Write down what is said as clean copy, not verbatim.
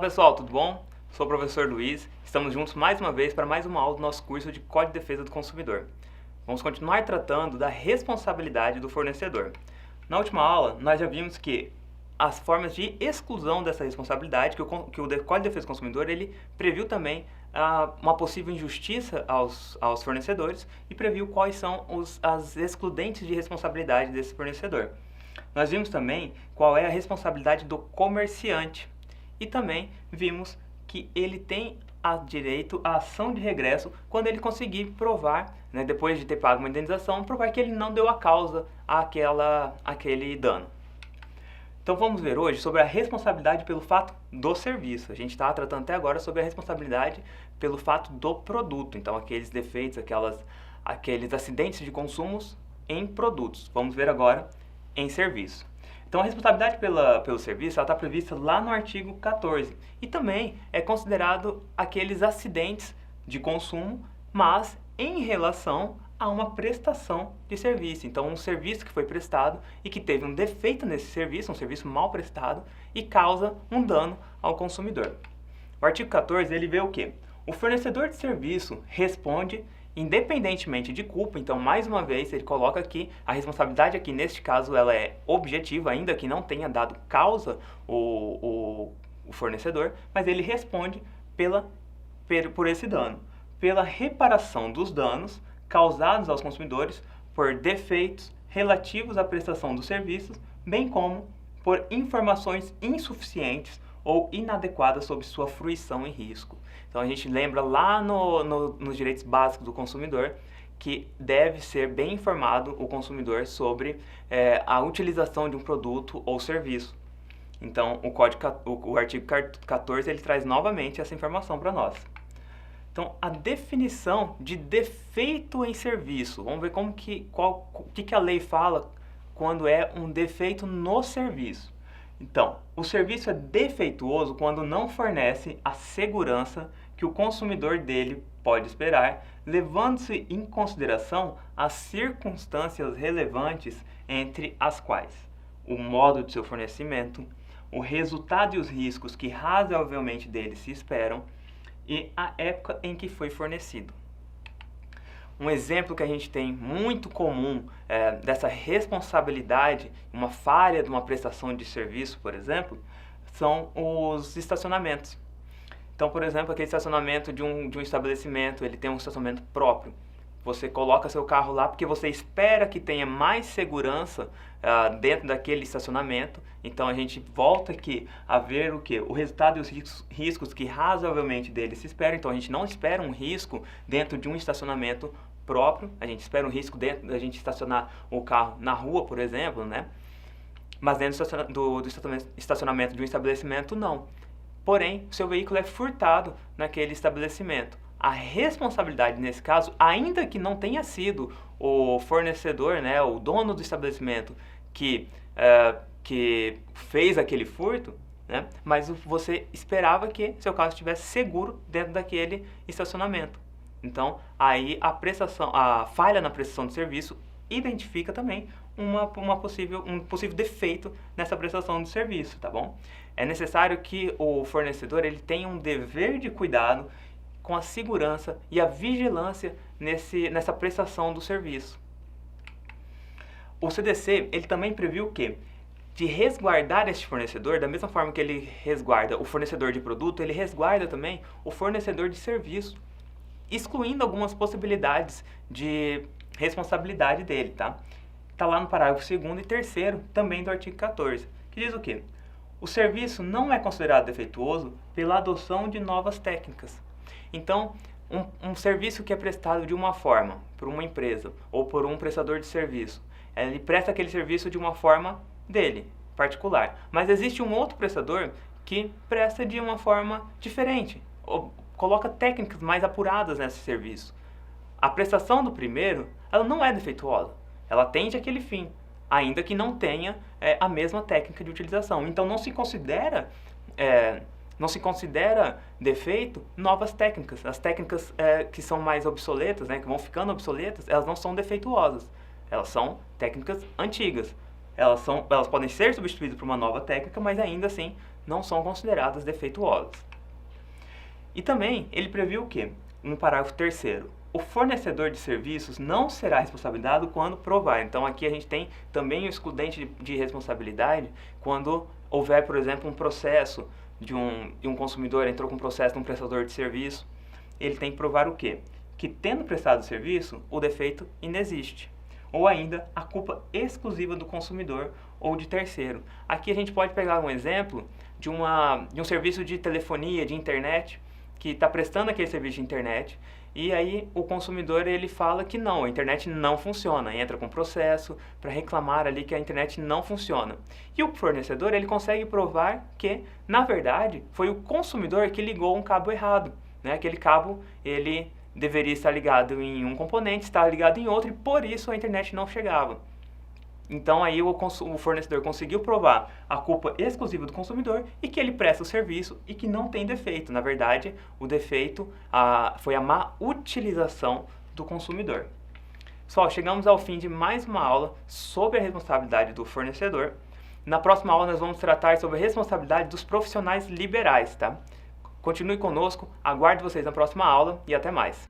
Fala pessoal, tudo bom? Sou o professor Luiz, estamos juntos mais uma vez para mais uma aula do nosso curso de Código de Defesa do Consumidor. Vamos continuar tratando da responsabilidade do fornecedor. Na última aula, nós já vimos que as formas de exclusão dessa responsabilidade, que o Código de Defesa do Consumidor ele previu também uma possível injustiça aos fornecedores e previu quais são as excludentes de responsabilidade desse fornecedor. Nós vimos também qual é a responsabilidade do comerciante e também vimos que ele tem direito à ação de regresso quando ele conseguir provar, depois de ter pago uma indenização, provar que ele não deu a causa àquele dano. Então vamos ver hoje sobre a responsabilidade pelo fato do serviço. A gente está tratando até agora sobre a responsabilidade pelo fato do produto. Então aqueles defeitos, aqueles acidentes de consumos em produtos. Vamos ver agora em serviço. Então a responsabilidade pelo serviço está prevista lá no artigo 14 e também é considerado aqueles acidentes de consumo, mas em relação a uma prestação de serviço. Então um serviço que foi prestado e que teve um defeito nesse serviço, um serviço mal prestado e causa um dano ao consumidor. O artigo 14 ele vê o quê? O fornecedor de serviço responde independentemente de culpa. Então, mais uma vez, ele coloca aqui, a responsabilidade aqui, neste caso, ela é objetiva, ainda que não tenha dado causa o fornecedor, mas ele responde por esse dano, pela reparação dos danos causados aos consumidores por defeitos relativos à prestação dos serviços, bem como por informações insuficientes ou inadequadas sobre sua fruição e risco. Então a gente lembra lá nos direitos básicos do consumidor que deve ser bem informado o consumidor sobre a utilização de um produto ou serviço. Então o artigo 14 ele traz novamente essa informação para nós. Então a definição de defeito em serviço, vamos ver o que a lei fala quando é um defeito no serviço. Então, o serviço é defeituoso quando não fornece a segurança que o consumidor dele pode esperar, levando-se em consideração as circunstâncias relevantes entre as quais o modo de seu fornecimento, o resultado e os riscos que razoavelmente dele se esperam e a época em que foi fornecido. Um exemplo que a gente tem muito comum dessa responsabilidade, uma falha de uma prestação de serviço, por exemplo, são os estacionamentos. Então, por exemplo, aquele estacionamento de um estabelecimento, ele tem um estacionamento próprio. Você coloca seu carro lá porque você espera que tenha mais segurança dentro daquele estacionamento. Então a gente volta aqui a ver o que? O resultado e os riscos que razoavelmente dele se espera. Então a gente não espera um risco dentro de um estacionamento próprio. A gente espera um risco dentro da gente estacionar o carro na rua, por exemplo, Mas dentro do estacionamento de um estabelecimento, não. Porém, o seu veículo é furtado naquele estabelecimento. A responsabilidade nesse caso, ainda que não tenha sido o fornecedor, o dono do estabelecimento que fez aquele furto, mas você esperava que seu carro estivesse seguro dentro daquele estacionamento. Então, aí a falha na prestação de serviço identifica também um possível defeito nessa prestação de serviço, tá bom? É necessário que o fornecedor ele tenha um dever de cuidado com a segurança e a vigilância nessa prestação do serviço. O CDC ele também previu o quê? De resguardar este fornecedor, da mesma forma que ele resguarda o fornecedor de produto, ele resguarda também o fornecedor de serviço, excluindo algumas possibilidades de responsabilidade dele, tá? Está lá no parágrafo 2º e 3º também do artigo 14, que diz o quê? O serviço não é considerado defeituoso pela adoção de novas técnicas. Então, um serviço que é prestado de uma forma por uma empresa ou por um prestador de serviço, ele presta aquele serviço de uma forma dele, particular. Mas existe um outro prestador que presta de uma forma diferente, ou coloca técnicas mais apuradas nesse serviço. A prestação do primeiro, ela não é defeituosa, ela atende aquele fim, ainda que não tenha a mesma técnica de utilização. Então não se considera defeito novas técnicas. As técnicas que são mais obsoletas, que vão ficando obsoletas, elas não são defeituosas. Elas são técnicas antigas. Elas podem ser substituídas por uma nova técnica, mas ainda assim não são consideradas defeituosas. E também ele previu o quê? No parágrafo 3º, o fornecedor de serviços não será responsabilizado quando provar. Então aqui a gente tem também o excludente de responsabilidade quando houver, por exemplo, um processo de um consumidor entrou com um processo de um prestador de serviço, ele tem que provar o quê? Que tendo prestado o serviço, o defeito inexiste. Ou ainda, a culpa exclusiva do consumidor ou de terceiro. Aqui a gente pode pegar um exemplo de um serviço de telefonia, de internet, que está prestando aquele serviço de internet, e aí o consumidor ele fala que não, a internet não funciona, entra com processo para reclamar ali que a internet não funciona. E o fornecedor ele consegue provar que, na verdade, foi o consumidor que ligou um cabo errado, né? Aquele cabo ele deveria estar ligado em um componente, está ligado em outro e por isso a internet não chegava. Então aí o fornecedor conseguiu provar a culpa exclusiva do consumidor e que ele presta o serviço e que não tem defeito. Na verdade, o defeito foi a má utilização do consumidor. Pessoal, chegamos ao fim de mais uma aula sobre a responsabilidade do fornecedor. Na próxima aula nós vamos tratar sobre a responsabilidade dos profissionais liberais, tá? Continue conosco, aguardo vocês na próxima aula e até mais.